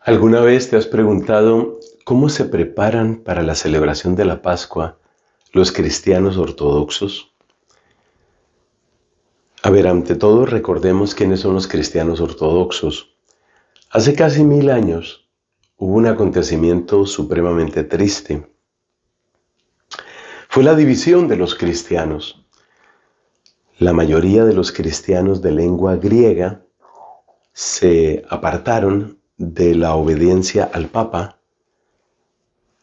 ¿Alguna vez te has preguntado cómo se preparan para la celebración de la Pascua los cristianos ortodoxos? A ver, ante todo recordemos quiénes son los cristianos ortodoxos. Hace casi 1000 años hubo un acontecimiento supremamente triste. Fue la división de los cristianos. La mayoría de los cristianos de lengua griega se apartaron de la obediencia al Papa.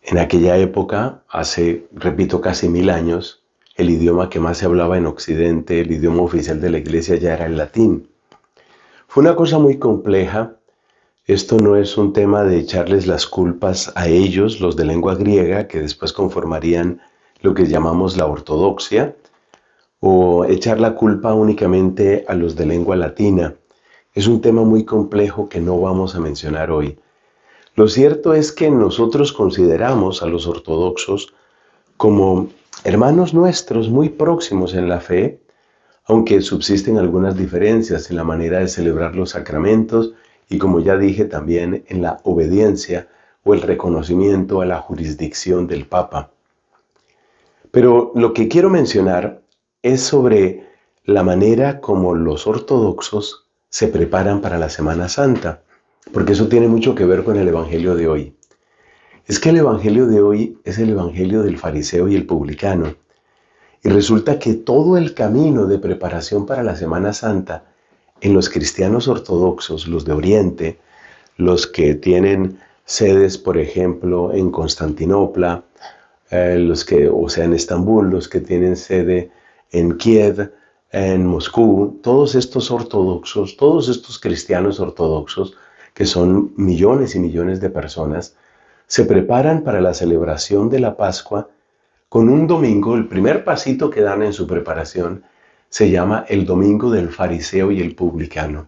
En aquella época, hace, repito, casi 1000 años, el idioma que más se hablaba en Occidente, el idioma oficial de la Iglesia ya era el latín. Fue una cosa muy compleja. Esto no es un tema de echarles las culpas a ellos, los de lengua griega, que después conformarían lo que llamamos la ortodoxia, o echar la culpa únicamente a los de lengua latina. Es un tema muy complejo que no vamos a mencionar hoy. Lo cierto es que nosotros consideramos a los ortodoxos como hermanos nuestros muy próximos en la fe, aunque subsisten algunas diferencias en la manera de celebrar los sacramentos y, como ya dije, también en la obediencia o el reconocimiento a la jurisdicción del Papa. Pero lo que quiero mencionar es sobre la manera como los ortodoxos se preparan para la Semana Santa, porque eso tiene mucho que ver con el Evangelio de hoy. Es que el Evangelio de hoy es el Evangelio del fariseo y el publicano. Y resulta que todo el camino de preparación para la Semana Santa en los cristianos ortodoxos, los de Oriente, los que tienen sedes, por ejemplo, en Constantinopla, en Estambul, los que tienen sede en Kiev, en Moscú, todos estos ortodoxos, todos estos cristianos ortodoxos, que son millones y millones de personas, se preparan para la celebración de la Pascua con un domingo. El primer pasito que dan en su preparación se llama el domingo del fariseo y el publicano.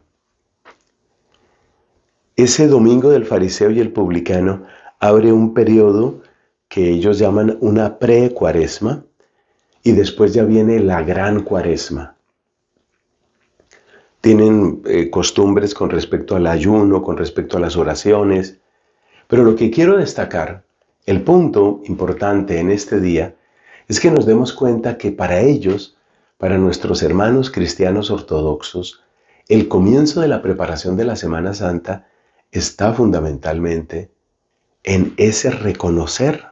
Ese domingo del fariseo y el publicano abre un periodo que ellos llaman una pre-cuaresma, y después ya viene la gran cuaresma. Tienen costumbres con respecto al ayuno, con respecto a las oraciones. Pero lo que quiero destacar, el punto importante en este día, es que nos demos cuenta que para ellos, para nuestros hermanos cristianos ortodoxos, el comienzo de la preparación de la Semana Santa está fundamentalmente en ese reconocer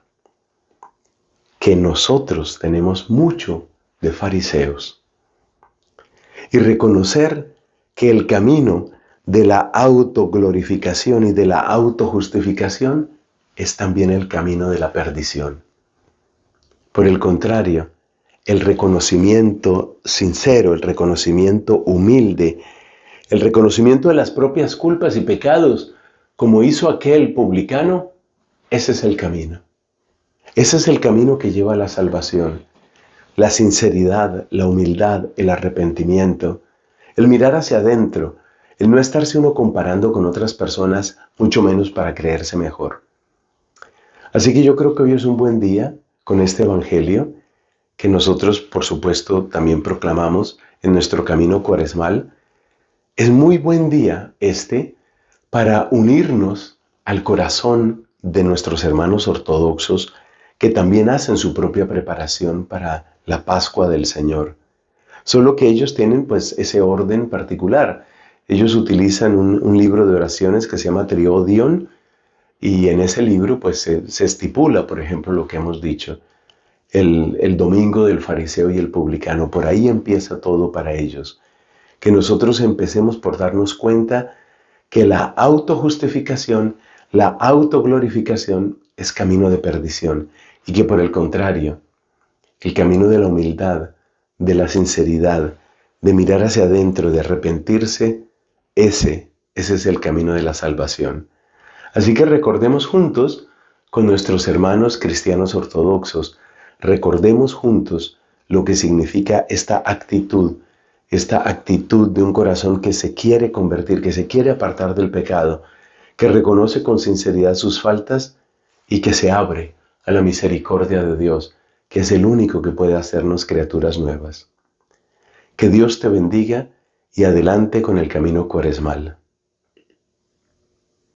que nosotros tenemos mucho de fariseos y reconocer que el camino de la autoglorificación y de la autojustificación es también el camino de la perdición. Por el contrario, el reconocimiento sincero, el reconocimiento humilde, el reconocimiento de las propias culpas y pecados, como hizo aquel publicano, ese es el camino. Ese es el camino que lleva a la salvación. La sinceridad, la humildad, el arrepentimiento, el mirar hacia adentro, el no estarse uno comparando con otras personas, mucho menos para creerse mejor. Así que yo creo que hoy es un buen día con este Evangelio, que nosotros, por supuesto, también proclamamos en nuestro camino cuaresmal. Es muy buen día para unirnos al corazón de nuestros hermanos ortodoxos, que también hacen su propia preparación para la Pascua del Señor. Solo que ellos tienen pues ese orden particular. Ellos utilizan un libro de oraciones que se llama Triodion, y en ese libro pues se estipula, por ejemplo, lo que hemos dicho, el domingo del fariseo y el publicano. Por ahí empieza todo para ellos. Que nosotros empecemos por darnos cuenta que la autojustificación, la autoglorificación es camino de perdición, y que por el contrario, el camino de la humildad, de la sinceridad, de mirar hacia adentro, de arrepentirse, ese es el camino de la salvación. Así que recordemos juntos con nuestros hermanos cristianos ortodoxos, recordemos juntos lo que significa esta actitud de un corazón que se quiere convertir, que se quiere apartar del pecado, que reconoce con sinceridad sus faltas y que se abre a la misericordia de Dios, que es el único que puede hacernos criaturas nuevas. Que Dios te bendiga y adelante con el camino cuaresmal.